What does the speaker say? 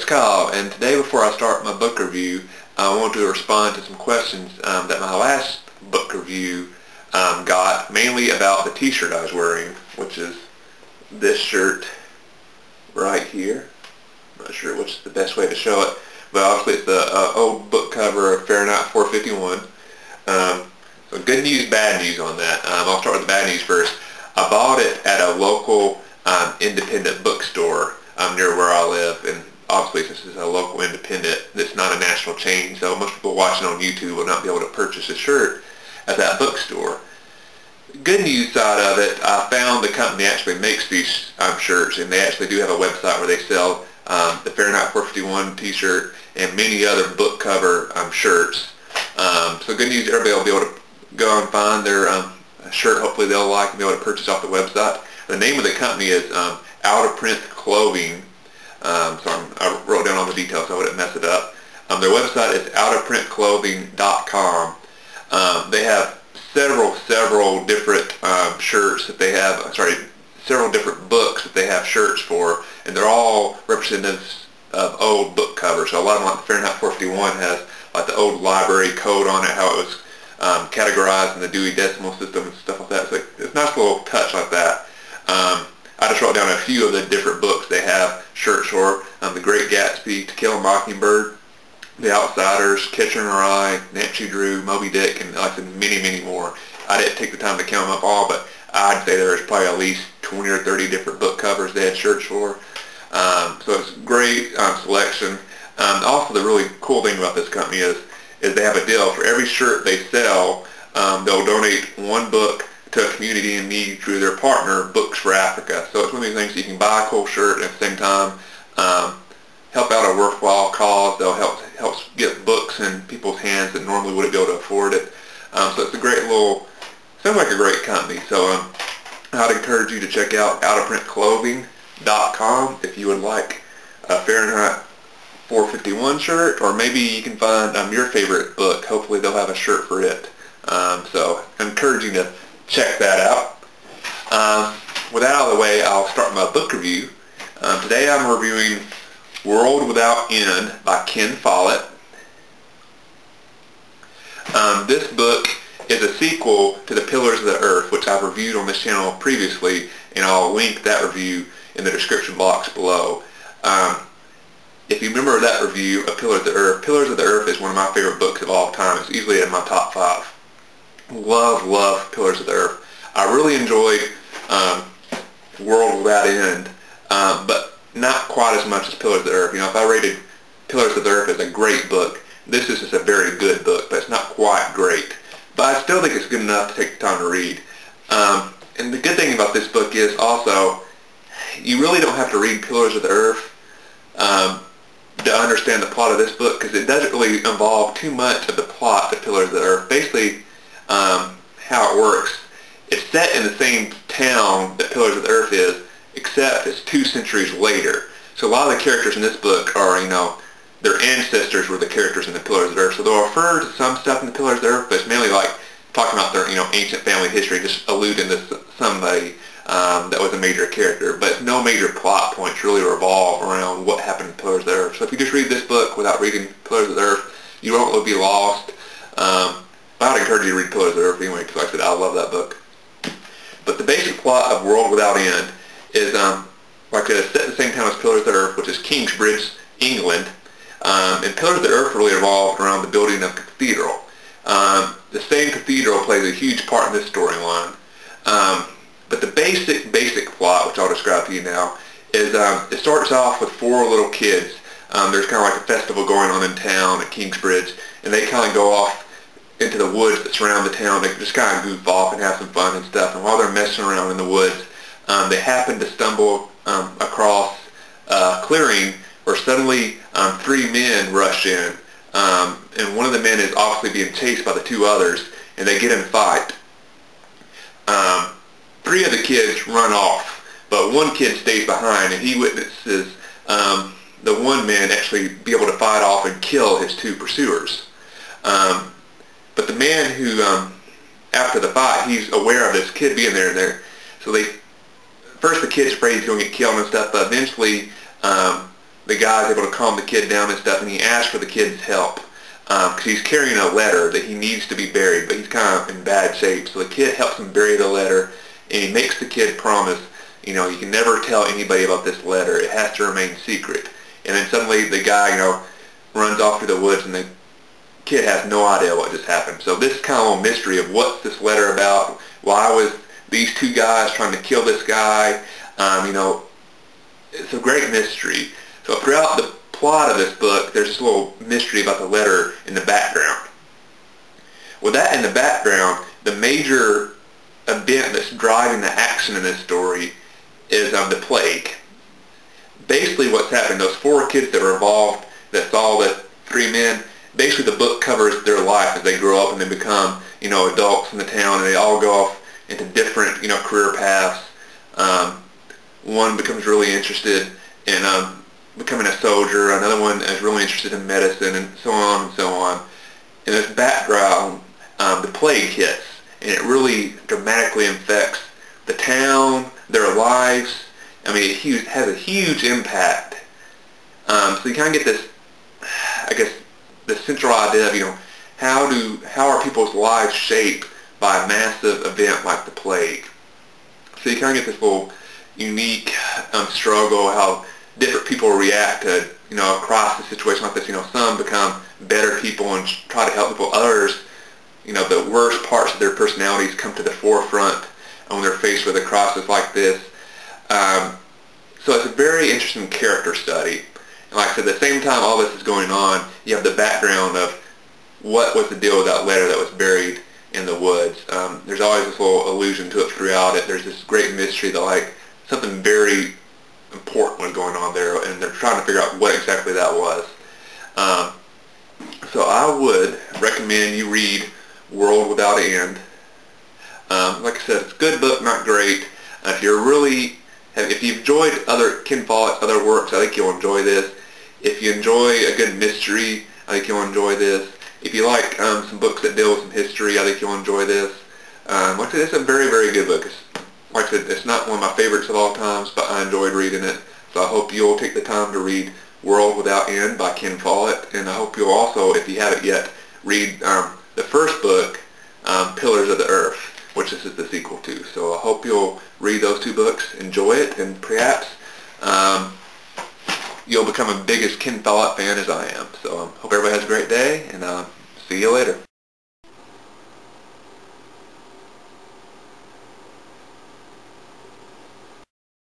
it's Kyle, and today before I start my book review, I want to respond to some questions that my last book review got, mainly about the t-shirt I was wearing, which is this shirt right here. I'm not sure which is the best way to show it, but obviously it's the old book cover of Fahrenheit 451. So good news, bad news on that. I'll start with the bad news first. I bought it at a local independent bookstore near where I live, and obviously since it's a local independent, it's not a national chain, so most people watching on YouTube will not be able to purchase a shirt at that bookstore. Good news side of it, I found the company actually makes these shirts, and they actually do have a website where they sell the Fahrenheit 451 t-shirt and many other book cover shirts. So good news, everybody will be able to go and find their shirt hopefully they'll like and be able to purchase off the website. The name of the company is Out of Print Clothing. I wrote down all the details so I wouldn't mess it up. Their website is outofprintclothing.com. They have several different shirts that they have, several different books that they have shirts for, and they're all representatives of old book covers. So a lot of them, like the Fahrenheit 451, has like the old library code on it, how it was categorized in the Dewey Decimal System and stuff like that. So it's a nice little touch like that. I just wrote down a few of the different books they have shirts for. The Great Gatsby, To Kill a Mockingbird, The Outsiders, Catcher in the Rye, Nancy Drew, Moby Dick, and like I said, many more. I didn't take the time to count them up all, but I'd say there's probably at least 20 or 30 different book covers they had shirts for. So it's a great selection. Also, the really cool thing about this company is they have a deal. For every shirt they sell, they'll donate one book to a community in need through their partner, Books for Africa. So it's one of these things you can buy a cool shirt and at the same time help out a worthwhile cause. They'll help get books in people's hands that normally wouldn't be able to afford it. So it's a great little, sounds like a great company. So I'd encourage you to check out outofprintclothing.com if you would like a Fahrenheit 451 shirt, or maybe you can find your favorite book. Hopefully they'll have a shirt for it. So I encourage you to check that out. With that out of the way, I'll start my book review. Today I'm reviewing World Without End by Ken Follett. This book is a sequel to The Pillars of the Earth, which I've reviewed on this channel previously, and I'll link that review in the description box below. If you remember that review of Pillars of the Earth is one of my favorite books of all time. It's easily in my top 5. Love Pillars of the Earth. I really enjoyed World Without End, but not quite as much as Pillars of the Earth. You know, if I rated Pillars of the Earth as a great book, this is just a very good book, but it's not quite great. But I still think it's good enough to take the time to read. And the good thing about this book is also, you really don't have to read Pillars of the Earth to understand the plot of this book, because it doesn't really involve too much of the plot of Pillars of the Earth. Basically, how it works, it's set in the same town that Pillars of the Earth is, except it's 2 centuries later. So a lot of the characters in this book are, you know, their ancestors were the characters in the Pillars of the Earth. So they'll refer to some stuff in the Pillars of the Earth, but it's mainly like talking about their, you know, ancient family history, just alluding to somebody that was a major character. But no major plot points really revolve around what happened in Pillars of the Earth. So if you just read this book without reading Pillars of the Earth, you won't really be lost. I'd encourage you to read Pillars of the Earth anyway, because like I said, I love that book. But the basic plot of World Without End is, like I said, it's set in the same town as Pillars of the Earth, which is Kingsbridge, England. And Pillars of the Earth really revolved around the building of a cathedral. The same cathedral plays a huge part in this storyline. But the basic plot, which I'll describe to you now, is it starts off with 4 little kids. There's kind of like a festival going on in town at Kingsbridge, and they kind of go off into the woods that surround the town. They just kind of goof off and have some fun and stuff. And while they're messing around in the woods, they happen to stumble across a clearing where suddenly 3 men rush in. And one of the men is obviously being chased by the 2 others, and they get in a fight. 3 of the kids run off, but 1 kid stays behind, and he witnesses the one man actually be able to fight off and kill his 2 pursuers. But the man who, after the fight, he's aware of this kid being there. So first the kid's afraid he's going to get killed and stuff, but eventually the the guy's able to calm the kid down and stuff, and he asks for the kid's help because he's carrying a letter that he needs to be buried, but he's kind of in bad shape. So the kid helps him bury the letter, and he makes the kid promise, you can never tell anybody about this letter. It has to remain secret. And then suddenly the guy, runs off through the woods, and the kid has no idea what just happened. So this kind of mystery of what's this letter about, why was these two guys trying to kill this guy, it's a great mystery. So throughout the plot of this book, there's this little mystery about the letter in the background. With that in the background, the major event that's driving the action in this story is the plague. Basically what's happened, those 4 kids that were involved, that saw the 3 men, basically the book covers their life as they grow up and they become, adults in the town, and they all go off into different, career paths. One becomes really interested in becoming a soldier, another one is really interested in medicine, and so on and so on. In this background, the plague hits, and it really dramatically affects the town, their lives. I mean, it has a huge impact. So you kind of get this, I guess, the central idea of, how are people's lives shaped by a massive event like the plague. So you kind of get this little unique struggle, how different people react to, a crisis situation like this. Some become better people and try to help people. Others, the worst parts of their personalities come to the forefront when they're faced with a crisis like this. So it's a very interesting character study. And like I said, at the same time all this is going on, you have the background of what was the deal with that letter that was buried in the woods. There's always this little allusion to it throughout it. There's this great mystery that something very important was going on there, and they're trying to figure out what exactly that was. So I would recommend you read World Without End. Like I said, it's a good book, not great. If you've enjoyed Ken Follett's other works, I think you'll enjoy this. If you enjoy a good mystery, I think you'll enjoy this. If you like some books that deal with some history, I think you'll enjoy this. Like I said, it's a very, very good book. Like I said, it's not one of my favorites of all times, but I enjoyed reading it. So I hope you'll take the time to read World Without End by Ken Follett. And I hope you'll also, if you haven't yet, read the first book, Pillars of the Earth, which this is the sequel to. So I hope you'll read those 2 books, enjoy it, and perhaps you'll become as big as Ken Follett fan as I am. So hope everybody has a great day, and see you later.